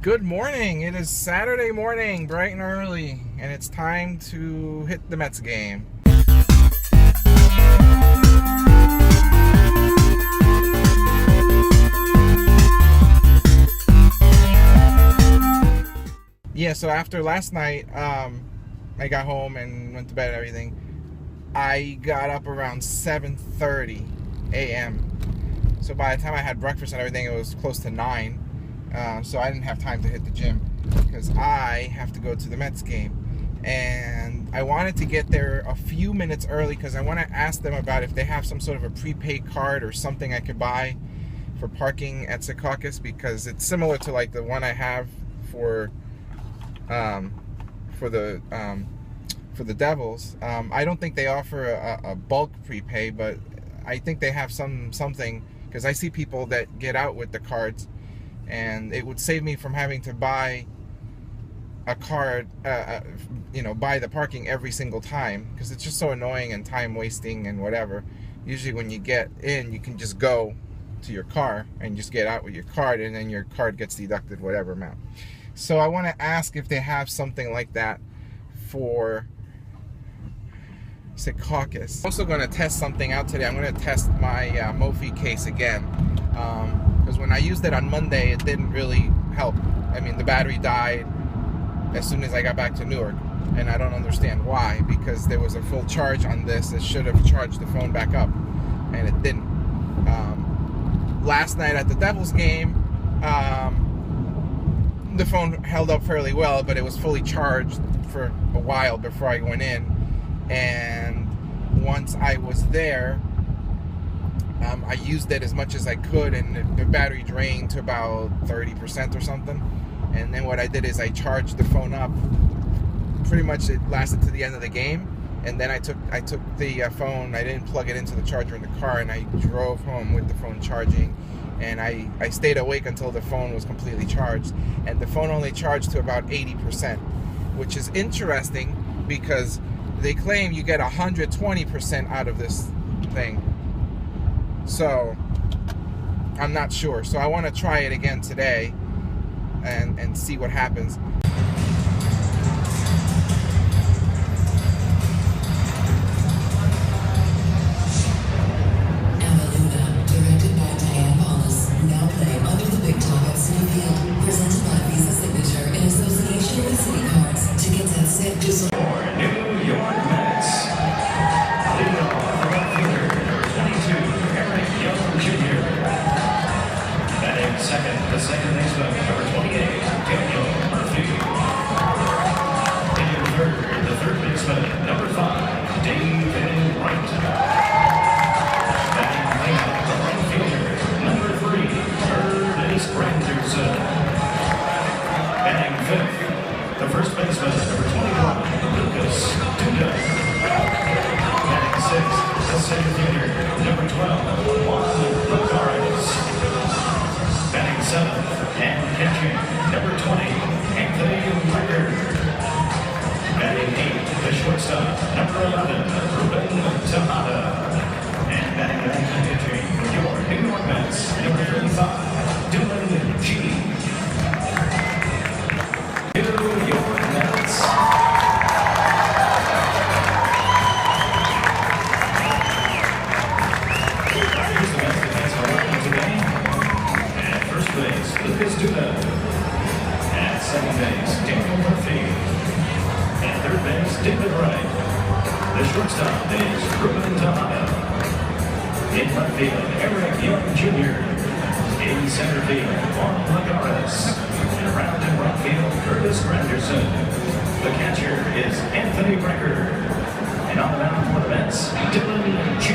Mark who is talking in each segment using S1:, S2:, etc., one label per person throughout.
S1: Good morning. It is Saturday morning, bright and early, and it's time to hit the Mets game. Yeah, so after last night, I got home and went to bed and everything. I got up around 7:30 a.m. So by the time I had breakfast and everything, it was close to 9. So I didn't have time to hit the gym because I have to go to the Mets game. And I wanted to get there a few minutes early because I want to ask them about if they have some sort of a prepaid card or something I could buy for parking at Secaucus, because it's similar to like the one I have for the Devils. I don't think they offer a bulk prepay, but I think they have something, because I see people that get out with the cards, and it would save me from having to buy a card, buy the parking every single time, because it's just so annoying and time wasting and whatever. Usually when you get in, you can just go to your car and just get out with your card, and then your card gets deducted whatever amount. So I want to ask if they have something like that for Secaucus. I'm also going to test something out today. I'm going to test my Mophie case again, because when I used it on Monday, it didn't really help. I mean, the battery died as soon as I got back to Newark, and I don't understand why, because there was a full charge on this. It should have charged the phone back up, and it didn't. Last night at the Devils game, the phone held up fairly well, but it was fully charged for a while before I went in. And once I was there, I used it as much as I could, and the battery drained to about 30% or something. And then what I did is I charged the phone up. Pretty much it lasted to the end of the game, and then I took the phone. I didn't plug it into the charger in the car, and I drove home with the phone charging. And I stayed awake until the phone was completely charged, and the phone only charged to about 80%, which is interesting because they claim you get 120% out of this thing. So I'm not sure. So I want to try it again today and see what happens.
S2: Presented by Visa Signature in association with City Cards. Tickets at New York Mets. Leading off the left fielder, number 22, Eric Young Jr. Batting second, the second baseman, number 28, Daniel Murphy. In third, the third baseman, number 5, David Wright. Batting cleanup, the right fielder, number 3, Curtis Granderson. Batting fifth, the first baseman, number 21, Lucas Duda. Batting sixth, the center fielder, number 12, Juan Lagares. Batting seventh, and catching, number 20, Anthony Record. Batting eighth, the shortstop, number 11, Ruben Tejada. And batting ninth and pitching, your New York Mets, number 35, Dylan G. New York Mets. Here's the Mets defense for running today. At first base, Lucas Duda. At second base, Daniel Murphy. At third base, David Wright. The shortstop is Ruben Tejada. In left field, Eric Young Jr. In center field, Juan Lagares. And around in right field, Curtis Granderson. The catcher is Anthony Record. And on the mound for the Mets, Dylan G.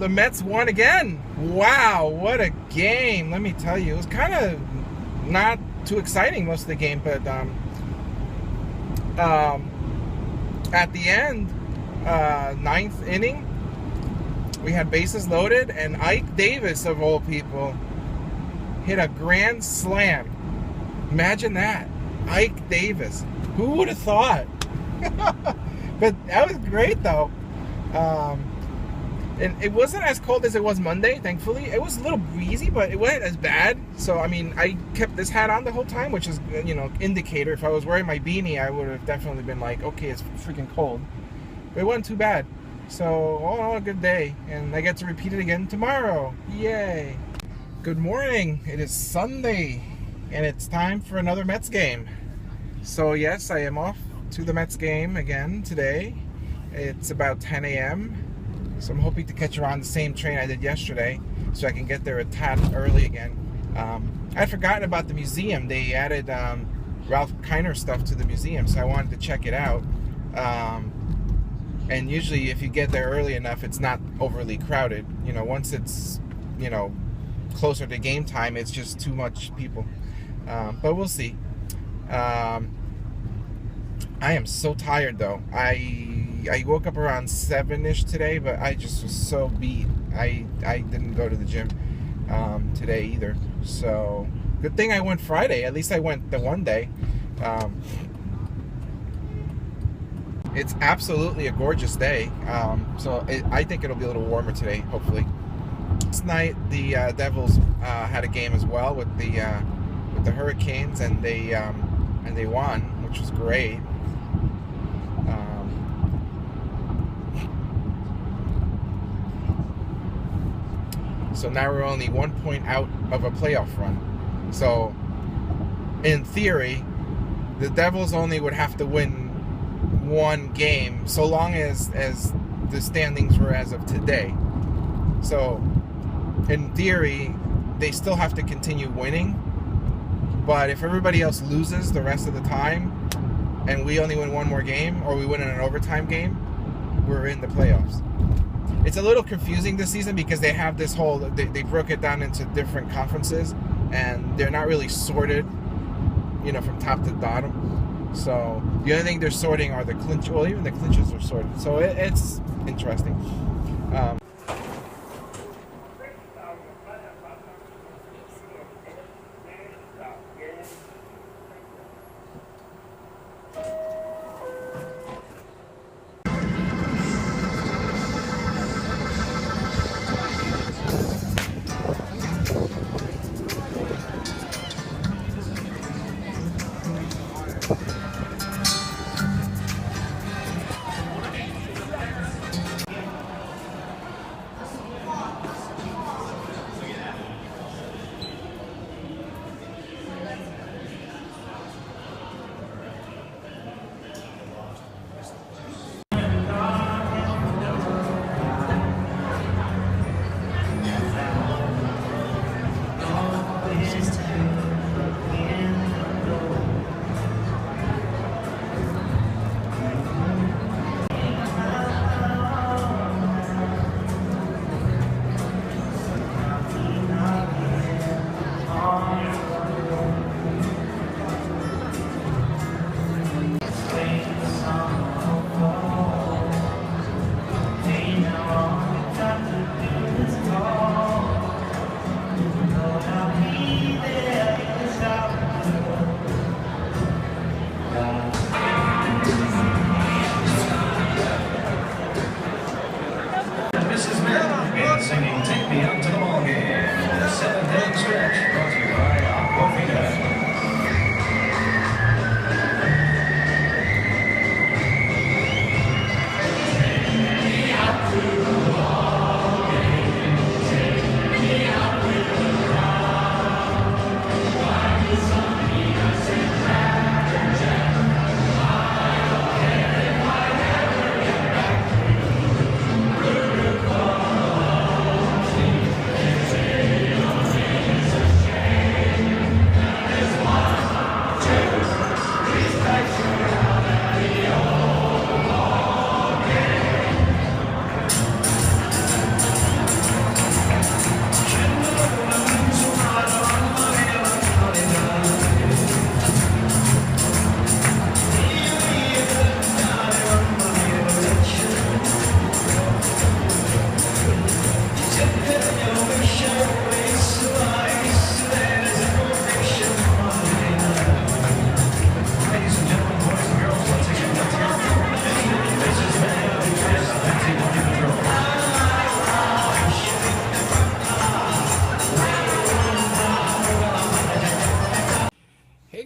S1: the Mets won again. Wow, what a game. Let me tell you, it was kind of not too exciting most of the game, but at the end, ninth inning, we had bases loaded, and Ike Davis, of all people, hit a grand slam. Imagine that. Ike Davis. Who would have thought? But that was great, though. And it wasn't as cold as it was Monday, thankfully. It was a little breezy, but it wasn't as bad. So, I mean, I kept this hat on the whole time, which is, you know, indicator. If I was wearing my beanie, I would have definitely been like, okay, it's freaking cold. But it wasn't too bad. So, all a good day. And I get to repeat it again tomorrow. Yay. Good morning. It is Sunday, and it's time for another Mets game. So, yes, I am off to the Mets game again today. It's about 10 a.m. So I'm hoping to catch around the same train I did yesterday so I can get there a tad early again. I'd forgotten about the museum. They added Ralph Kiner stuff to the museum, so I wanted to check it out. And usually if you get there early enough, it's not overly crowded. You know, once it's, you know, closer to game time, it's just too much people. But we'll see. I am so tired, though. I woke up around 7-ish today, but I just was so beat. I didn't go to the gym today either. So, good thing I went Friday. At least I went the one day. It's absolutely a gorgeous day. I think it'll be a little warmer today, hopefully. Last night, the Devils had a game as well with the Hurricanes, and they won, which was great. So now we're only 1 point out of a playoff run. So, in theory, the Devils only would have to win one game so long as the standings were as of today. So, in theory, they still have to continue winning. But if everybody else loses the rest of the time, and we only win one more game, or we win in an overtime game, we're in the playoffs. It's a little confusing this season because they have this whole, they broke it down into different conferences, and they're not really sorted, you know, from top to bottom. So the only thing they're sorting are the clinch. Well, even the clinches are sorted. So it's interesting.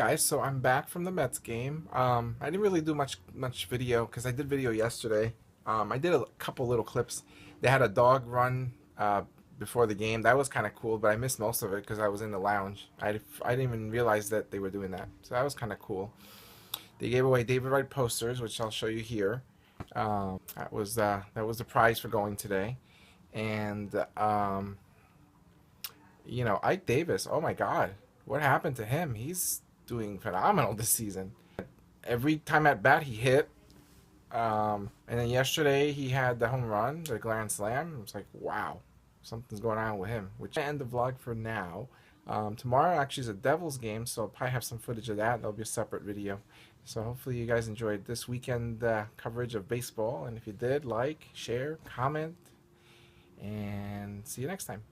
S1: guys, so I'm back from the Mets game. I didn't really do much video because I did video yesterday. I did a couple little clips. They had a dog run before the game. That was kind of cool, but I missed most of it because I was in the lounge. I didn't even realize that they were doing that, so that was kind of cool. They gave away David Wright posters, which I'll show you here. That was the prize for going today, and you know, Ike Davis. Oh my God, what happened to him? He's doing phenomenal this season. Every time at bat he hit, and then yesterday he had the home run, the grand slam. It was like, wow, something's going on with him. Which I end the vlog for now. Tomorrow actually is a Devils game, so I'll probably have some footage of that. That'll be a separate video. So hopefully you guys enjoyed this weekend coverage of baseball, and if you did, like, share, comment, and see you next time.